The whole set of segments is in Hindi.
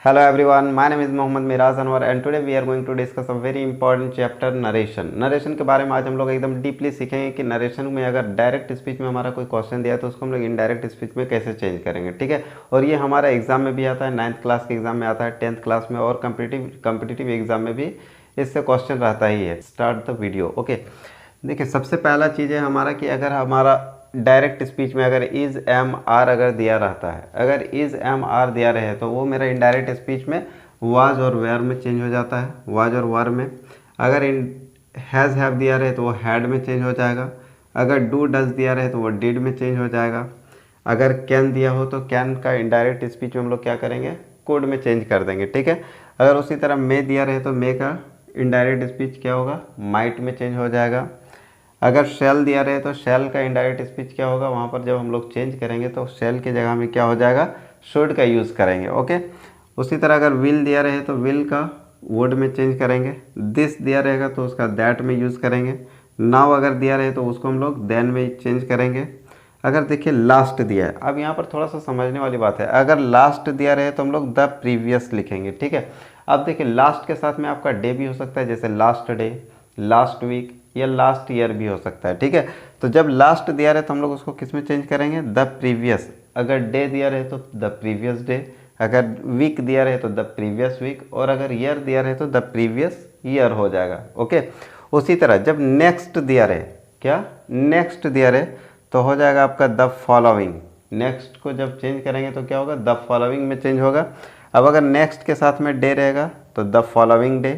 Hello everyone, my name is Mohammad Miraj Anwar and today we are going to discuss a very important chapter narration. Narration के बारे में आज हम लोग एकदम डीपली सीखेंगे कि नरेशन में अगर डायरेक्ट स्पीच में हमारा कोई क्वेश्चन दिया है तो उसको हम लोग इनडायरेक्ट स्पीच में कैसे चेंज करेंगे, ठीक है। और ये हमारा एग्जाम में भी आता है, 9th क्लास के एग्जाम में आता है, 10th क्लास में और कम्पिटिटिव एग्जाम में भी इससे क्वेश्चन रहता ही है। Start the video. ओके, देखिए सबसे पहला चीज़ है हमारा कि अगर हमारा डायरेक्ट स्पीच में अगर इज़ एम आर अगर दिया रहता है, अगर इज़ एम आर दिया रहे तो वो मेरा इनडायरेक्ट स्पीच में वाज और वेयर में चेंज हो जाता है, वाज और वर में। अगर इन हैज़ हैव दिया रहे तो वो हैड में चेंज हो जाएगा। अगर डू डज दिया रहे तो वो डिड में चेंज हो जाएगा। अगर कैन दिया हो तो कैन का इनडायरेक्ट स्पीच में हम लोग क्या करेंगे, कोड में चेंज कर देंगे, ठीक है। अगर उसी तरह मे दिया रहे तो मे का इनडायरेक्ट स्पीच क्या होगा, माइट में चेंज हो जाएगा। अगर शेल दिया रहे तो शेल का इनडायरेक्ट स्पीच क्या होगा, वहाँ पर जब हम लोग चेंज करेंगे तो शेल की जगह में क्या हो जाएगा, शुड का यूज़ करेंगे। ओके, उसी तरह अगर विल दिया रहे तो विल का वुड में चेंज करेंगे। दिस दिया रहेगा तो उसका दैट में यूज़ करेंगे। नाउ अगर दिया रहे तो उसको हम लोग देन में चेंज करेंगे। अगर देखिए लास्ट दिया है, अब यहाँ पर थोड़ा सा समझने वाली बात है, अगर लास्ट दिया रहे तो हम लोग द प्रीवियस लिखेंगे, ठीक है। अब देखिए लास्ट के साथ में आपका डे भी हो सकता है, जैसे लास्ट डे, लास्ट वीक या लास्ट ईयर भी हो सकता है, ठीक है। तो जब लास्ट दिया रहे तो हम लोग उसको किस में चेंज करेंगे, द प्रीवियस। अगर डे दिया रहे तो द प्रीवियस डे, अगर वीक दिया रहे तो द प्रीवियस वीक, और अगर ईयर दिया रहे तो द प्रीवियस ईयर हो जाएगा। ओके, उसी तरह जब नेक्स्ट दिया रहे, क्या नेक्स्ट दिया रहे तो हो जाएगा आपका द फॉलोइंग। नेक्स्ट को जब चेंज करेंगे तो क्या होगा, द फॉलोइंग में चेंज होगा। अब अगर नेक्स्ट के साथ में डे रहेगा तो the following day,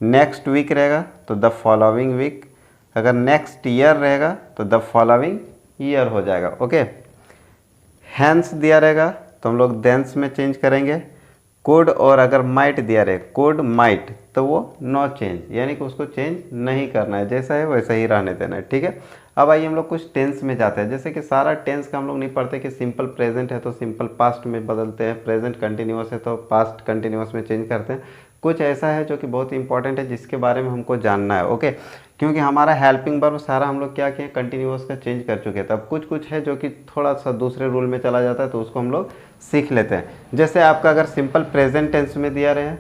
next week रहेगा तो द फॉलोइंग वीक, अगर नेक्स्ट ईयर रहेगा तो द फॉलोइंग ईयर हो जाएगा। ओके, हैंस दिया रहेगा तो हम लोग देंस में चेंज करेंगे। कोड और अगर माइट दिया रहे, कोड माइट, तो वो नो चेंज, यानी कि उसको चेंज नहीं करना है, जैसा है वैसा ही रहने देना है, ठीक है। अब आइए हम लोग कुछ टेंस में जाते हैं। जैसे कि सारा टेंस का हम लोग नहीं पढ़ते कि सिंपल प्रेजेंट है तो सिंपल पास्ट में बदलते हैं, प्रेजेंट कंटिन्यूअस है तो पास्ट कंटिन्यूअस में चेंज करते हैं। कुछ ऐसा है जो कि बहुत इंपॉर्टेंट है जिसके बारे में हमको जानना है। ओके, क्योंकि हमारा हेल्पिंग वर्ब सारा हम लोग क्या किए, कंटिन्यूअस का चेंज कर चुके थे। अब कुछ कुछ है जो कि थोड़ा सा दूसरे रूल में चला जाता है तो उसको हम लोग सीख लेते हैं। जैसे आपका अगर सिंपल प्रेजेंट टेंस में दिया रहे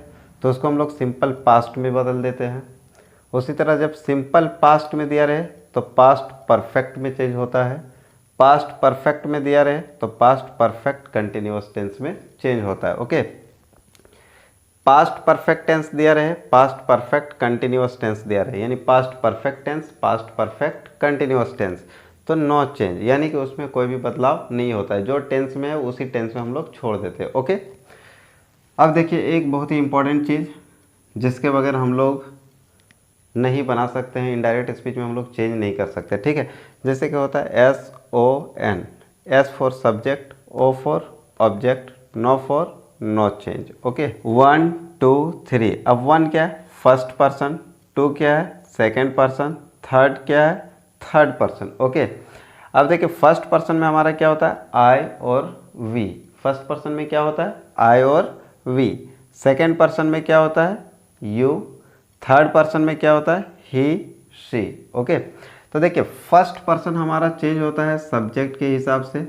तो उसको हम लोग सिंपल पास्ट में बदल देते हैं। उसी तरह जब सिंपल पास्ट में दिया रहे तो पास्ट परफेक्ट में चेंज होता है। पास्ट परफेक्ट में दिया रहे तो पास्ट परफेक्ट कंटिन्यूअस टेंस में चेंज होता है। ओके, पास्ट परफेक्ट टेंस दिया रहे, पास्ट परफेक्ट कंटिन्यूअस टेंस दिया रहे, यानी past perfect tense, past perfect continuous tense, तो नो चेंज, यानी कि उसमें कोई भी बदलाव नहीं होता है। जो टेंस में है उसी टेंस में हम लोग छोड़ देते हैं। ओके, अब देखिए एक बहुत ही इंपॉर्टेंट चीज़ जिसके बगैर हम लोग नहीं बना सकते हैं, इनडायरेक्ट स्पीच में हम लोग चेंज नहीं कर सकते, ठीक है। जैसे कि होता है S O N, S for subject, O for object, no for no change. Okay, 1 2 3। अब 1 क्या है, फर्स्ट पर्सन, 2 क्या है, सेकेंड पर्सन, थर्ड क्या है, थर्ड पर्सन। ओके, अब देखिए फर्स्ट पर्सन में हमारा क्या होता है, आई और वी। फर्स्ट पर्सन में क्या होता है, आई और वी। सेकेंड पर्सन में क्या होता है, यू। थर्ड पर्सन में क्या होता है, ही शी। ओके, तो देखिए फर्स्ट पर्सन हमारा चेंज होता है सब्जेक्ट के हिसाब से,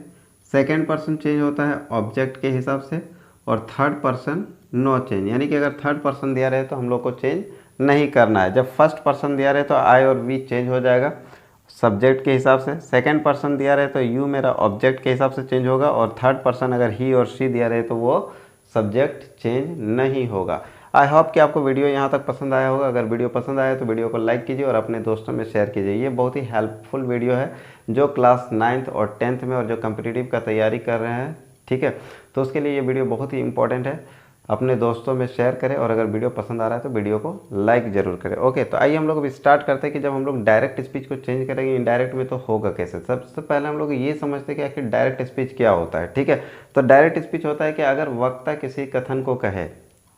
सेकेंड पर्सन चेंज होता है ऑब्जेक्ट के हिसाब से, और थर्ड पर्सन नो चेंज, यानी कि अगर थर्ड पर्सन दिया रहे तो हम लोग को चेंज नहीं करना है। जब फर्स्ट पर्सन दिया रहे तो आई और वी चेंज हो जाएगा सब्जेक्ट के हिसाब से, सेकंड पर्सन दिया रहे तो यू मेरा ऑब्जेक्ट के हिसाब से चेंज होगा, और थर्ड पर्सन अगर ही और शी दिया रहे तो वो सब्जेक्ट चेंज नहीं होगा। आई होप कि आपको वीडियो यहाँ तक पसंद आया होगा। अगर वीडियो पसंद आया तो वीडियो को लाइक कीजिए और अपने दोस्तों में शेयर कीजिए। ये बहुत ही हेल्पफुल वीडियो है जो क्लास 9th और 10th में और जो कम्पिटिटिव का तैयारी कर रहे हैं, ठीक है। तो उसके लिए ये वीडियो बहुत ही इंपॉर्टेंट है। अपने दोस्तों में शेयर करें और अगर वीडियो पसंद आ रहा है तो वीडियो को लाइक ज़रूर करें। ओके, तो आइए हम लोग अभी स्टार्ट करते हैं कि जब हम लोग डायरेक्ट स्पीच को चेंज करेंगे इनडायरेक्ट में तो होगा कैसे। सबसे पहले हम लोग ये समझते हैं कि आखिर डायरेक्ट स्पीच क्या होता है, ठीक है। तो डायरेक्ट स्पीच होता है कि अगर वक्ता किसी कथन को कहे,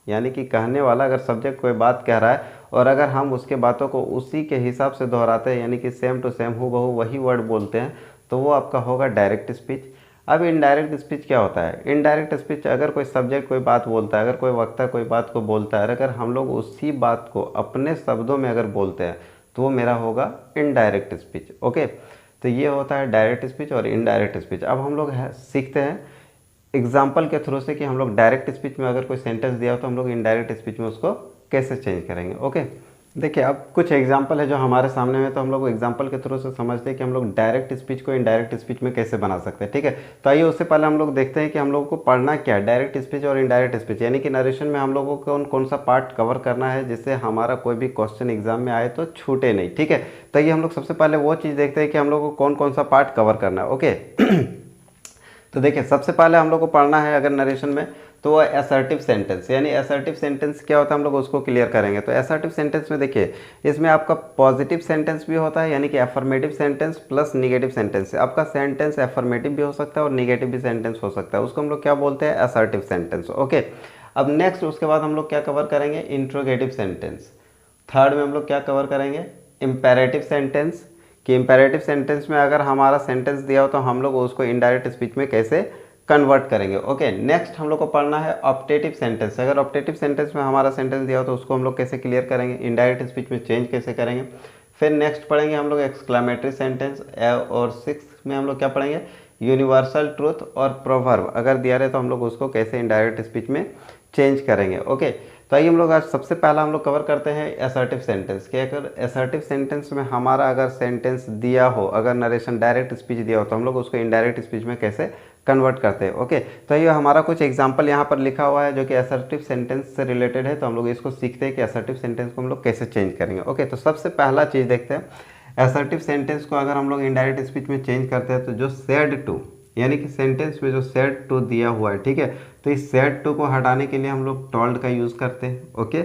यानी कि कहने वाला अगर सब्जेक्ट कोई बात कह रहा है और अगर हम उसके बातों को उसी के हिसाब से दोहराते हैं, यानी कि सेम टू सेम हूबहू वही वर्ड बोलते हैं, तो वो आपका होगा डायरेक्ट स्पीच। अब इनडायरेक्ट स्पीच क्या होता है, इनडायरेक्ट स्पीच अगर कोई सब्जेक्ट कोई बात बोलता है, अगर कोई वक्ता कोई बात को बोलता है, अगर हम लोग उसी बात को अपने शब्दों में अगर बोलते हैं तो वो मेरा होगा इनडायरेक्ट स्पीच। ओके, तो ये होता है डायरेक्ट स्पीच और इनडायरेक्ट स्पीच। अब हम लोग सीखते हैं एग्जाम्पल के थ्रू से कि हम लोग डायरेक्ट स्पीच में अगर कोई सेंटेंस दिया हो तो हम लोग इनडायरेक्ट स्पीच में उसको कैसे चेंज करेंगे। ओके, देखिए अब कुछ एग्जाम्पल है जो हमारे सामने में, तो हम लोग एग्जाम्पल के थ्रू से समझते हैं कि हम लोग डायरेक्ट स्पीच को इनडायरेक्ट स्पीच में कैसे बना सकते हैं। ठीक है, तो आइए उससे पहले हम लोग देखते हैं कि हम लोगों को पढ़ना क्या है, डायरेक्ट स्पीच और इनडायरेक्ट स्पीच, यानी कि नरेशन में हम लोगों को कौन कौन सा पार्ट कवर करना है जिससे हमारा कोई भी क्वेश्चन एग्जाम में आए तो छूटे नहीं। ठीक है, तो ये हम लोग सबसे पहले वो चीज़ देखते हैं कि हम लोग को कौन कौन सा पार्ट कवर करना है। ओके तो देखिए सबसे पहले हम लोग को पढ़ना है अगर नरेशन में, तो वो असर्टिव सेंटेंस, यानी असर्टिव सेंटेंस क्या होता है हम लोग उसको क्लियर करेंगे। तो असर्टिव सेंटेंस में देखिए इसमें आपका पॉजिटिव सेंटेंस भी होता है, यानी कि affirmative sentence plus negative sentence. आपका सेंटेंस अफर्मेटिव भी हो सकता है और निगेटिव भी सेंटेंस हो सकता है, उसको हम लोग क्या बोलते हैं, असर्टिव सेंटेंस। ओके, अब नेक्स्ट उसके बाद हम लोग क्या कवर करेंगे, इंट्रोगेटिव सेंटेंस। थर्ड में हम लोग क्या कवर करेंगे, इम्पेरेटिव सेंटेंस, कि इम्पेरेटिव सेंटेंस में अगर हमारा सेंटेंस दिया हो तो हम लोग उसको इनडायरेक्ट स्पीच में कैसे कन्वर्ट करेंगे। ओके, नेक्स्ट हम लोग को पढ़ना है ऑप्टेटिव सेंटेंस। अगर ऑप्टेटिव सेंटेंस में हमारा सेंटेंस दिया हो तो उसको हम लोग कैसे क्लियर करेंगे, इनडायरेक्ट स्पीच में चेंज कैसे करेंगे। फिर नेक्स्ट पढ़ेंगे हम लोग एक्सक्लामेटरी सेंटेंस, और सिक्स में हम लोग क्या पढ़ेंगे, यूनिवर्सल ट्रूथ और प्रोवर्ब अगर दिया रहे तो हम लोग उसको कैसे इनडायरेक्ट स्पीच में चेंज करेंगे। ओके, तो आइए हम लोग आज सबसे पहला हम लोग कवर करते हैं असर्टिव सेंटेंस। कि अगर असर्टिव सेंटेंस में हमारा अगर सेंटेंस दिया हो, अगर नरेशन डायरेक्ट स्पीच दिया हो तो हम लोग उसको इनडायरेक्ट स्पीच में कैसे कन्वर्ट करते हैं। ओके, तो ये हमारा कुछ एग्जांपल यहाँ पर लिखा हुआ है जो कि असर्टिव सेंटेंस से रिलेटेड है, तो हम लोग इसको सीखते हैं कि असर्टिव सेंटेंस को हम लोग कैसे चेंज करेंगे। ओके, तो सबसे पहला चीज़ देखते हैं, असर्टिव सेंटेंस को अगर हम लोग इनडायरेक्ट स्पीच में चेंज करते हैं तो जो सेड टू, यानी कि सेंटेंस में जो सेड टू दिया हुआ है, ठीक है, तो इस सेड टू को हटाने के लिए हम लोग टोल्ड का यूज़ करते हैं। ओके,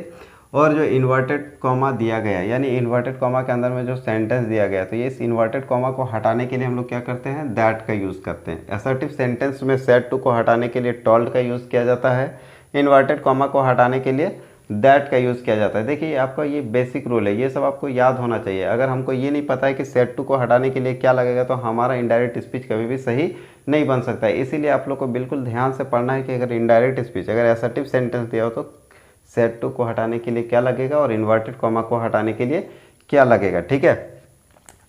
और जो इन्वर्टेड कॉमा दिया गया, यानी इन्वर्टेड कॉमा के अंदर में जो सेंटेंस दिया गया, तो ये इस इन्वर्टेड कॉमा को हटाने के लिए हम लोग क्या करते हैं, दैट का यूज़ करते हैं। असर्टिव सेंटेंस में सेड टू को हटाने के लिए टोल्ड का यूज़ किया जाता है, इन्वर्टेड कॉमा को हटाने के लिए दैट का यूज़ किया जाता है। देखिए आपका ये बेसिक रूल है, ये सब आपको याद होना चाहिए। अगर हमको ये नहीं पता है कि सेड टू को हटाने के लिए क्या लगेगा तो हमारा इनडायरेक्ट स्पीच कभी भी सही नहीं बन सकता है। इसीलिए आप लोग को बिल्कुल ध्यान से पढ़ना है कि अगर इनडायरेक्ट स्पीच, अगर असर्टिव सेंटेंस दिया हो तो सेड टू को हटाने के लिए क्या लगेगा और इन्वर्टेड कॉमा को हटाने के लिए क्या लगेगा। ठीक है,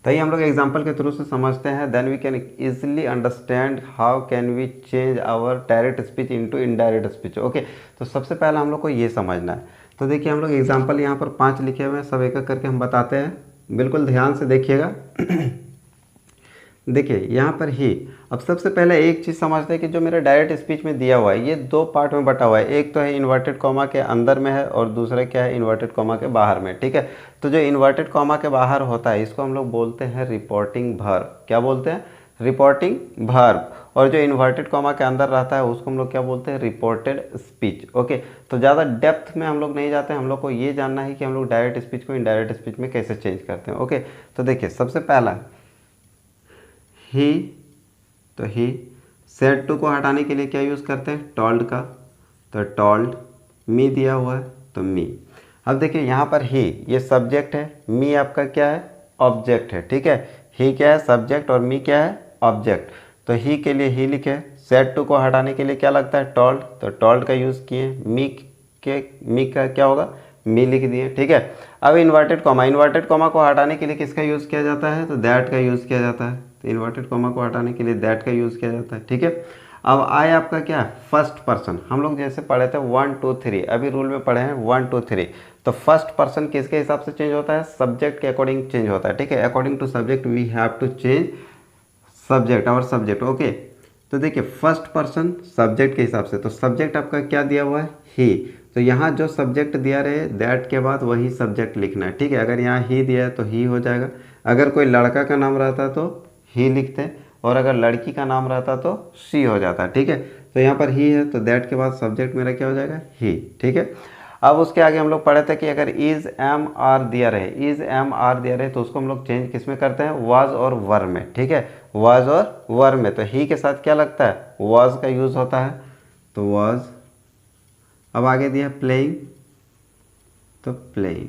तो ये हम लोग एग्जाम्पल के थ्रू से समझते हैं, then we can easily understand how can we change our direct speech into indirect speech. Okay, तो सबसे पहले हम लोग को ये समझना है। तो देखिए हम लोग एग्जाम्पल यहाँ पर 5 लिखे हुए हैं, सब एक एक करके हम बताते हैं, बिल्कुल ध्यान से देखिएगा। देखिए यहाँ पर ही अब सबसे पहले एक चीज़ समझते हैं कि जो मेरे डायरेक्ट स्पीच में दिया हुआ है ये 2 पार्ट में बटा हुआ है, एक तो है इन्वर्टेड कॉमा के अंदर में है और दूसरा क्या है, इन्वर्टेड कॉमा के बाहर में। ठीक है, तो जो इन्वर्टेड कॉमा के बाहर होता है इसको हम लोग बोलते हैं रिपोर्टिंग वर्ब। क्या बोलते हैं, रिपोर्टिंग वर्ब। और जो इन्वर्टेड कॉमा के अंदर रहता है उसको हम लोग क्या बोलते हैं, रिपोर्टेड स्पीच। ओके, तो ज़्यादा डेप्थ में हम लोग नहीं जाते हैं, हम लोग को ये जानना है कि हम लोग डायरेक्ट स्पीच को इनडायरेक्ट स्पीच में कैसे चेंज करते हैं। ओके, तो देखिए सबसे पहला ही, तो ही, सेड टू को हटाने के लिए क्या यूज़ करते हैं, टोल्ड का, तो टोल्ड। मी दिया हुआ है तो मी। अब देखिए यहाँ पर ही ये सब्जेक्ट है, मी आपका क्या है, ऑब्जेक्ट है। ठीक है, ही क्या है, सब्जेक्ट, और मी क्या है, ऑब्जेक्ट। तो ही के लिए ही लिखे, सेड टू को हटाने के लिए क्या लगता है, टोल्ड, तो टोल्ड का यूज़ किए। मी का क्या होगा, मी लिख दिए। ठीक है, अब इन्वर्टेड कॉमा, इन्वर्टेड कॉमा को हटाने के लिए किसका यूज़ किया जाता है, तो दैट का यूज़ किया जाता है। तो इन्वर्टेड कॉमा को हटाने के लिए दैट का यूज़ किया जाता है। ठीक है, अब आए आपका क्या, फर्स्ट पर्सन। हम लोग जैसे पढ़े थे 1 2 3, अभी रूल में पढ़े हैं 1 2 3। तो फर्स्ट पर्सन किसके हिसाब से चेंज होता है, सब्जेक्ट के अकॉर्डिंग चेंज होता है। ठीक है, according to subject we have to change subject, और सब्जेक्ट। ओके, तो देखिए फर्स्ट पर्सन सब्जेक्ट के हिसाब से, तो सब्जेक्ट आपका क्या दिया हुआ है, ही। तो यहाँ जो सब्जेक्ट दिया रहे दैट के बाद वही सब्जेक्ट लिखना है। ठीक है, अगर यहाँ ही दिया है तो ही हो जाएगा। अगर कोई लड़का का नाम रहता तो ही लिखते, और अगर लड़की का नाम रहता तो सी हो जाता। ठीक है, तो यहाँ पर ही है तो दैट के बाद सब्जेक्ट मेरा क्या हो जाएगा, ही। ठीक है, अब उसके आगे हम लोग पढ़े थे कि अगर इज़ एम आर दिया रहे, इज़ एम आर दिया रहे तो उसको हम लोग चेंज किस में करते हैं, वाज और वर में। ठीक है, वाज और वर में। तो ही के साथ क्या लगता है, वाज का यूज़ होता है, तो वाज। अब आगे दिया प्लेइंग, तो प्लेइंग,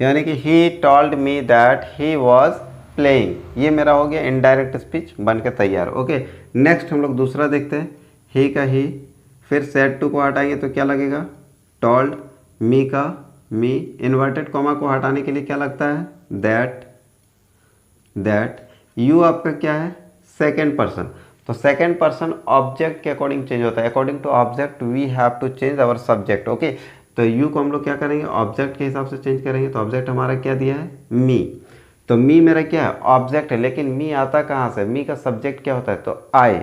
यानी कि he told me that he was playing, ये मेरा हो गया इनडायरेक्ट स्पीच बन के तैयार। ओके, नेक्स्ट हम लोग दूसरा देखते हैं, ही का ही, फिर सेड टू को हटाएंगे तो क्या लगेगा, टोल्ड। मी का मी, इन्वर्टेड कॉमा को हटाने के लिए क्या लगता है, दैट, दैट। यू आपका क्या है, सेकेंड पर्सन, तो सेकंड पर्सन ऑब्जेक्ट के अकॉर्डिंग चेंज होता है, according to object we have to change our subject. Okay, तो यू को हम लोग क्या करेंगे, ऑब्जेक्ट के हिसाब से चेंज करेंगे। तो ऑब्जेक्ट हमारा क्या दिया है, मी। तो मी मेरा क्या है, ऑब्जेक्ट है, लेकिन मी आता कहाँ से, मी का सब्जेक्ट क्या होता है, तो आई।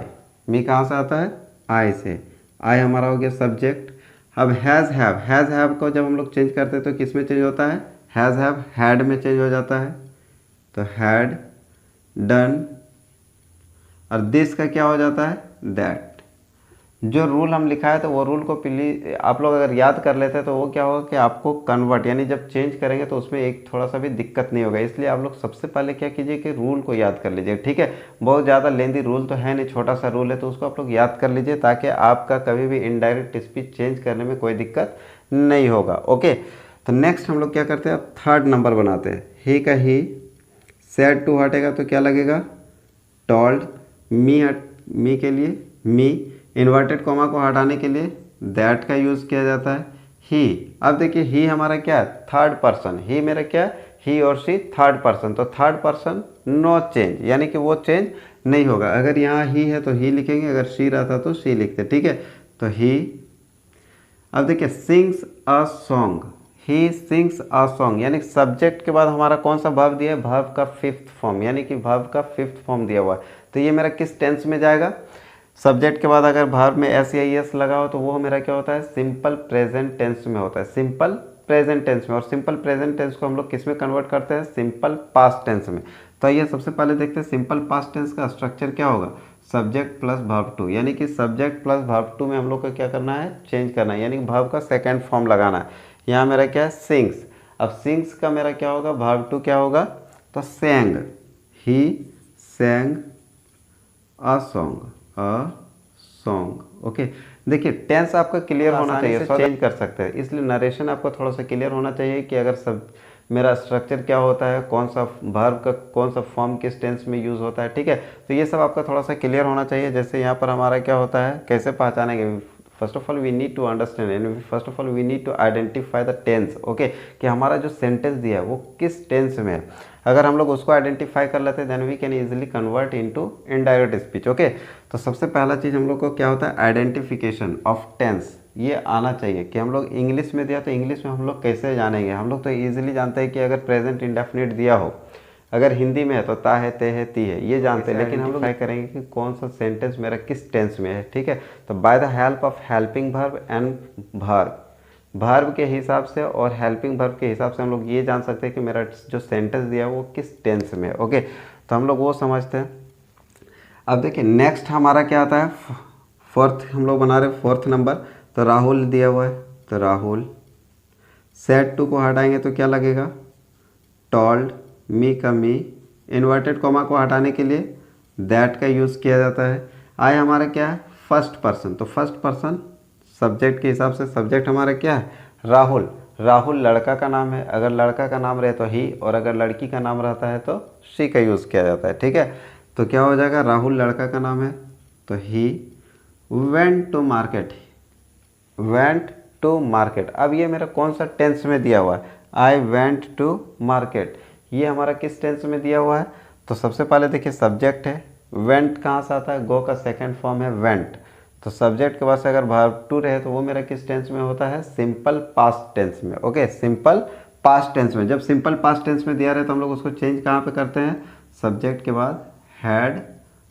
मी कहाँ से आता है, आई से। आई हमारा हो गया सब्जेक्ट। अब हैज़ हैव को जब हम लोग चेंज करते हैं तो किस में चेंज होता है, हैज़ हैव हैड में चेंज हो जाता है। तो हैड, डन, और दिस का क्या हो जाता है, दैट। जो रूल हम लिखा है तो वो रूल को प्लीज आप लोग अगर याद कर लेते हैं तो वो क्या होगा कि आपको कन्वर्ट यानी जब चेंज करेंगे तो उसमें एक थोड़ा सा भी दिक्कत नहीं होगा। इसलिए आप लोग सबसे पहले क्या कीजिए कि रूल को याद कर लीजिए, ठीक है। बहुत ज़्यादा लेंदी रूल तो है नहीं, छोटा सा रूल है, तो उसको आप लोग याद कर लीजिए ताकि आपका कभी भी इनडायरेक्ट स्पीच चेंज करने में कोई दिक्कत नहीं होगा। ओके, तो नेक्स्ट हम लोग क्या करते हैं, अब थर्ड नंबर बनाते हैं। ही का ही, सेड टू हटेगा तो क्या लगेगा, टोल्ड। मी के लिए मी, इन्वर्टेड कॉमा को हटाने के लिए दैट का यूज़ किया जाता है। ही, अब देखिए ही हमारा क्या है, थर्ड पर्सन। ही मेरा क्या है, ही और सी थर्ड पर्सन। तो थर्ड पर्सन नो चेंज, यानी कि वो चेंज नहीं होगा। अगर यहाँ ही है तो ही लिखेंगे, अगर शी रहता तो शी लिखते, ठीक है। तो ही, अब देखिए sings a song, he sings a song, यानी सब्जेक्ट के बाद हमारा कौन सा वर्ब दिया है, वर्ब का फिफ्थ फॉर्म, यानी कि वर्ब का फिफ्थ फॉर्म दिया हुआ है। तो ये मेरा किस टेंस में जाएगा, सब्जेक्ट के बाद अगर वर्ब में एस या एस लगा हो तो वो मेरा क्या होता है, सिंपल प्रेजेंट टेंस में होता है, सिंपल प्रेजेंट टेंस में। और सिंपल प्रेजेंट टेंस को हम लोग किस में कन्वर्ट करते हैं, सिंपल पास्ट टेंस में। तो आइए सबसे पहले देखते हैं सिंपल पास्ट टेंस का स्ट्रक्चर क्या होगा, सब्जेक्ट प्लस वर्ब टू, यानी कि सब्जेक्ट प्लस वर्ब टू में हम लोग को क्या करना है, चेंज करना है, यानी कि वर्ब का सेकेंड फॉर्म लगाना है। यहाँ मेरा क्या है, सिंग्स। अब सिंग्स का मेरा क्या होगा, वर्ब टू क्या होगा, तो sang, he sang a song, a song. Okay, देखिए टेंस आपका क्लियर होना चाहिए, चेंज कर सकते हैं, इसलिए नरेशन आपको थोड़ा सा क्लियर होना चाहिए कि अगर सब मेरा स्ट्रक्चर क्या होता है, कौन सा वर्ब का कौन सा फॉर्म किस टेंस में यूज़ होता है, ठीक है। तो ये सब आपका थोड़ा सा क्लियर होना चाहिए। जैसे यहाँ पर हमारा क्या होता है, कैसे पहचानेंगे, first of all we need to understand and first of all we need to identify the tense. Okay, कि हमारा जो सेंटेंस दिया है वो किस टेंस में है। अगर हम लोग उसको आइडेंटिफाई कर लेते हैं then we can easily convert into indirect speech. Okay, तो सबसे पहला चीज़ हम लोग को क्या होता है, आइडेंटिफिकेशन ऑफ टेंस, ये आना चाहिए कि हम लोग इंग्लिश में दिया तो इंग्लिश में हम लोग कैसे जानेंगे। हम लोग तो ईजिली जानते हैं कि अगर प्रेजेंट इंडेफिनिट दिया हो, अगर हिंदी में है तो ता है, ते है, ती है, ये जानते हैं। लेकिन हम लोग ट्राई करेंगे कि कौन सा सेंटेंस मेरा किस टेंस में है, ठीक है। तो by the help of helping verb and verb, verb के हिसाब से और हेल्पिंग वर्ब के हिसाब से हम लोग ये जान सकते हैं कि मेरा जो सेंटेंस दिया है वो किस टेंस में है। ओके, तो हम लोग वो समझते हैं। अब देखिए नेक्स्ट हमारा क्या आता है, फोर्थ हम लोग बना रहे फोर्थ नंबर। तो राहुल दिया हुआ है, तो राहुल, सेड टू को हटाएंगे तो क्या लगेगा, टोल्ड, मी का मी, इन्वर्टेड कॉमा को हटाने के लिए दैट का यूज़ किया जाता है। आई हमारा क्या है, फर्स्ट पर्सन। तो फर्स्ट पर्सन सब्जेक्ट के हिसाब से सब्जेक्ट हमारा क्या है, राहुल। राहुल लड़का का नाम है, अगर लड़का का नाम रहे तो ही, और अगर लड़की का नाम रहता है तो शी का यूज़ किया जाता है, ठीक है। तो क्या हो जाएगा, राहुल लड़का का नाम है तो he went to market, went to market. अब ये मेरा कौन सा टेंस में दिया हुआ है, आई वेंट टू मार्केट, ये हमारा किस टेंस में दिया हुआ है। तो सबसे पहले देखिए सब्जेक्ट है, वेंट कहाँ से आता है, गो का सेकंड फॉर्म है वेंट। तो सब्जेक्ट के बाद से अगर वर्ब टू रहे तो वो मेरा किस टेंस में होता है, सिंपल पास्ट टेंस में। ओके, सिंपल पास्ट टेंस में। जब सिंपल पास्ट टेंस में दिया रहे तो हम लोग उसको चेंज कहाँ पे करते हैं, सब्जेक्ट के बाद हैड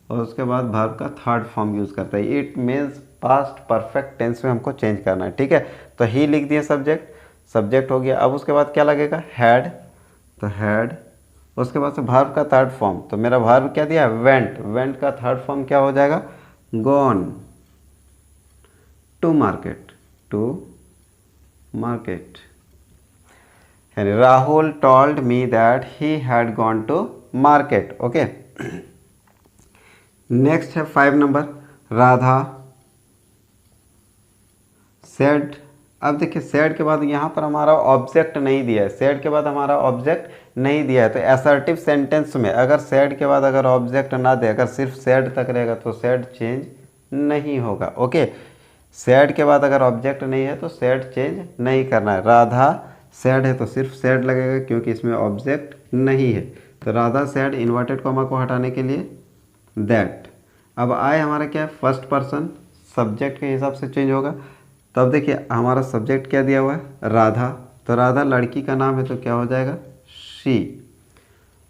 और उसके बाद वर्ब का थर्ड फॉर्म यूज़ करता है। It means past perfect tense में हमको चेंज करना है, ठीक है। तो ही लिख दिए सब्जेक्ट, सब्जेक्ट हो गया। अब उसके बाद क्या लगेगा, हैड, तो हैड, उसके बाद से वर्ब का थर्ड फॉर्म। तो मेरा वर्ब क्या दिया, वेंट, वेंट का थर्ड फॉर्म क्या हो जाएगा, gone to market, to market. यानी Rahul told me that he had gone to market. Okay, next है 5 नंबर, राधा सेड। अब देखिए सेड के बाद यहाँ पर हमारा ऑब्जेक्ट नहीं दिया है, सेड के बाद हमारा ऑब्जेक्ट नहीं दिया है। तो असर्टिव सेंटेंस में अगर सेड के बाद अगर ऑब्जेक्ट ना दे, अगर सिर्फ सेड तक रहेगा तो सेड चेंज नहीं होगा। ओके, सेड के बाद अगर ऑब्जेक्ट नहीं है तो सेड चेंज नहीं करना है। राधा सेड है तो सिर्फ सेड लगेगा क्योंकि इसमें ऑब्जेक्ट नहीं है। तो राधा सेड, इन्वर्टेड कॉमा को हटाने के लिए दैट। अब आई हमारा क्या है, फर्स्ट पर्सन सब्जेक्ट के हिसाब से चेंज होगा। तो अब देखिए हमारा सब्जेक्ट क्या दिया हुआ है, राधा। तो राधा लड़की का नाम है तो क्या हो जाएगा, शी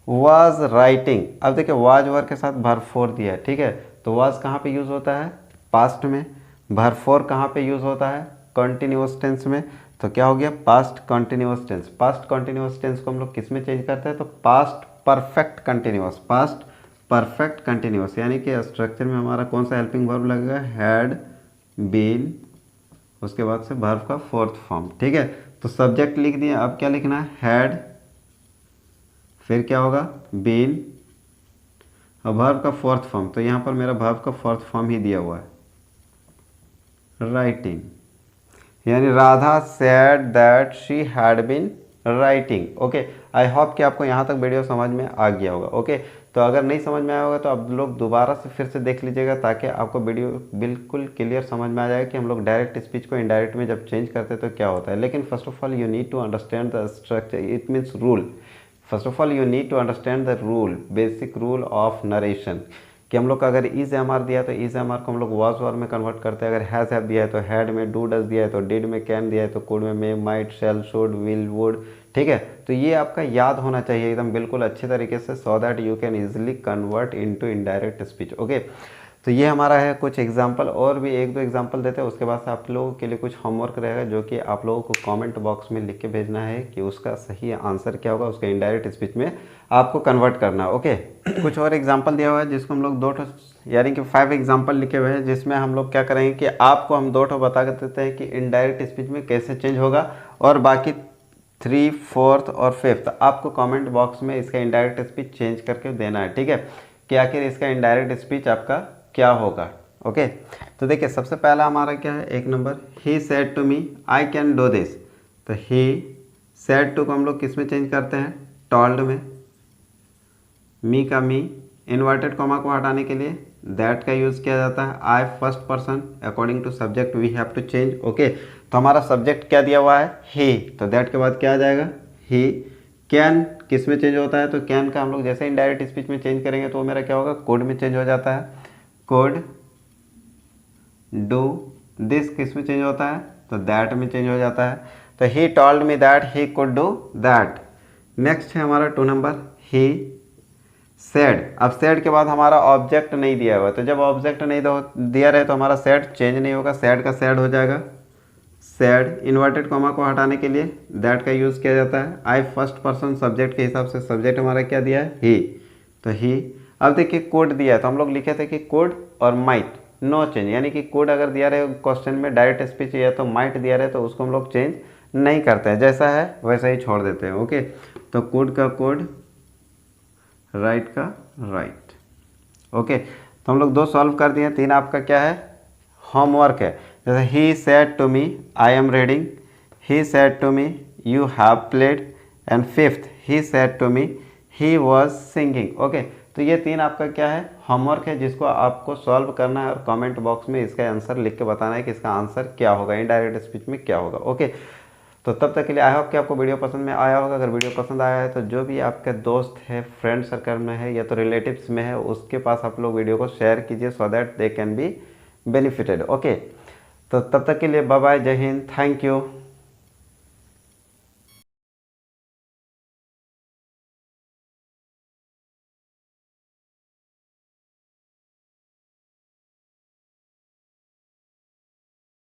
वाज राइटिंग। अब देखिए वाज वर्ब के साथ वर्ब फोर दिया है, ठीक है। तो वाज कहाँ पे यूज़ होता है, पास्ट में। वर्ब फोर कहाँ पे यूज़ होता है, कंटिन्यूअस टेंस में। तो क्या हो गया, past continuous tense. Past continuous tense को हम लोग किस में चेंज करते हैं, तो past perfect continuous. Past perfect continuous यानी कि स्ट्रक्चर में हमारा कौन सा हेल्पिंग वर्ब लगेगा, हैड बीन, उसके बाद से वर्ब का फोर्थ फॉर्म, ठीक है। तो सब्जेक्ट लिख दिया, अब क्या लिखना है, हैड, फिर क्या होगा, बीन, और वर्ब का फोर्थ फॉर्म। तो यहाँ पर मेरा वर्ब का फोर्थ फॉर्म ही दिया हुआ है, राइटिंग। यानी Radha said that she had been writing. Okay, I hope कि आपको यहाँ तक वीडियो समझ में आ गया होगा। ओके, तो अगर नहीं समझ में आया होगा तो आप लोग दोबारा से फिर से देख लीजिएगा, ताकि आपको वीडियो बिल्कुल क्लियर समझ में आ जाए कि हम लोग डायरेक्ट स्पीच को इनडायरेक्ट में जब चेंज करते हैं तो क्या होता है। लेकिन first of all you need to understand the structure, it means rule. First of all you need to understand the rule, basic rule of narration, कि हम लोग का अगर इज एम आर दिया तो इज एम आर को हम लोग वाज वर्ब में कन्वर्ट करते हैं। अगर हैज़ हैव दिया है तो हैड में, डू डज दिया है तो डिड में, कैन दिया है तो could may, may, might, shall, should, will, would, ठीक है। तो ये आपका याद होना चाहिए एकदम बिल्कुल अच्छे तरीके से, so that you can easily convert into indirect speech. Okay, तो ये हमारा है कुछ एग्जाम्पल, और भी एक दो एग्जाम्पल देते हैं, उसके बाद से आप लोगों के लिए कुछ होमवर्क रहेगा जो कि आप लोगों को कमेंट बॉक्स में लिख के भेजना है कि उसका सही आंसर क्या होगा, उसका इनडायरेक्ट स्पीच में आपको कन्वर्ट करना है। ओके, कुछ और एग्जाम्पल दिया हुआ है जिसको हम लोग दो यानी कि 5 एग्जाम्पल लिखे हुए हैं, जिसमें हम लोग क्या करेंगे कि आपको हम 2 बता देते हैं कि इनडायरेक्ट स्पीच में कैसे चेंज होगा, और बाकी 3, 4 और 5 आपको कमेंट बॉक्स में इसका इनडायरेक्ट स्पीच चेंज करके देना है, ठीक है, कि आखिर इसका इनडायरेक्ट स्पीच आपका क्या होगा। ओके, तो देखिए सबसे पहला हमारा क्या है, 1 number, he said to me I can do this. तो ही सेड टू को हम लोग किस में चेंज करते हैं, टॉल्ड में। मी का मी, इन्वर्टेड कॉमा को हटाने के लिए दैट का यूज़ किया जाता है। I first person, according to subject we have to change. Okay, तो हमारा सब्जेक्ट क्या दिया हुआ है, ही, तो दैट के बाद क्या आ जाएगा, ही। कैन किस में चेंज होता है, तो कैन का हम लोग जैसे इनडायरेक्ट स्पीच में चेंज करेंगे तो वो मेरा क्या होगा, कोड में चेंज हो जाता है। कोड, डू, दिस किस में चेंज होता है, तो दैट में चेंज हो जाता है। तो he told me that he could do that. Next है हमारा 2 नंबर, ही सेड। अब सेड के बाद हमारा ऑब्जेक्ट नहीं दिया हुआ, तो जब ऑब्जेक्ट नहीं दिया रहे तो हमारा सेड चेंज नहीं होगा, सेड का सेड हो जाएगा। सेड, इन्वर्टेड कॉमा को हटाने के लिए दैट का यूज़ किया जाता है। आई फर्स्ट पर्सन सब्जेक्ट के हिसाब से, सब्जेक्ट हमारा क्या दिया है, ही, तो ही। अब देखिए कोड दिया है, तो हम लोग लिखे थे कि कोड और माइट, नो चेंज, यानी कि कोड अगर दिया रहे क्वेश्चन में डायरेक्ट स्पीच या तो माइट दिया रहे तो उसको हम लोग चेंज नहीं करते हैं, जैसा है वैसा ही छोड़ देते हैं। ओके, तो कोड का कोड, राइट का राइट। ओके, तो हम लोग 2 सॉल्व कर दिए, 3 आपका क्या है, होमवर्क है। जैसे he said to me I am reading, he said to me you have played, and 5th he said to me he was singing. Okay, तो ये 3 आपका क्या है, होमवर्क है, जिसको आपको सॉल्व करना है और कमेंट बॉक्स में इसका आंसर लिख के बताना है कि इसका आंसर क्या होगा, इनडायरेक्ट स्पीच में क्या होगा। ओके, तो तब तक के लिए आई होप कि आपको वीडियो पसंद में आया होगा। अगर वीडियो पसंद आया है तो जो भी आपके दोस्त है, फ्रेंड सर्कल में है या तो रिलेटिव्स में है, उसके पास आप लोग वीडियो को शेयर कीजिए, so that they can be benefited. Okay, तो तब तक के लिए बाय बाय, जय हिंद, थैंक यू।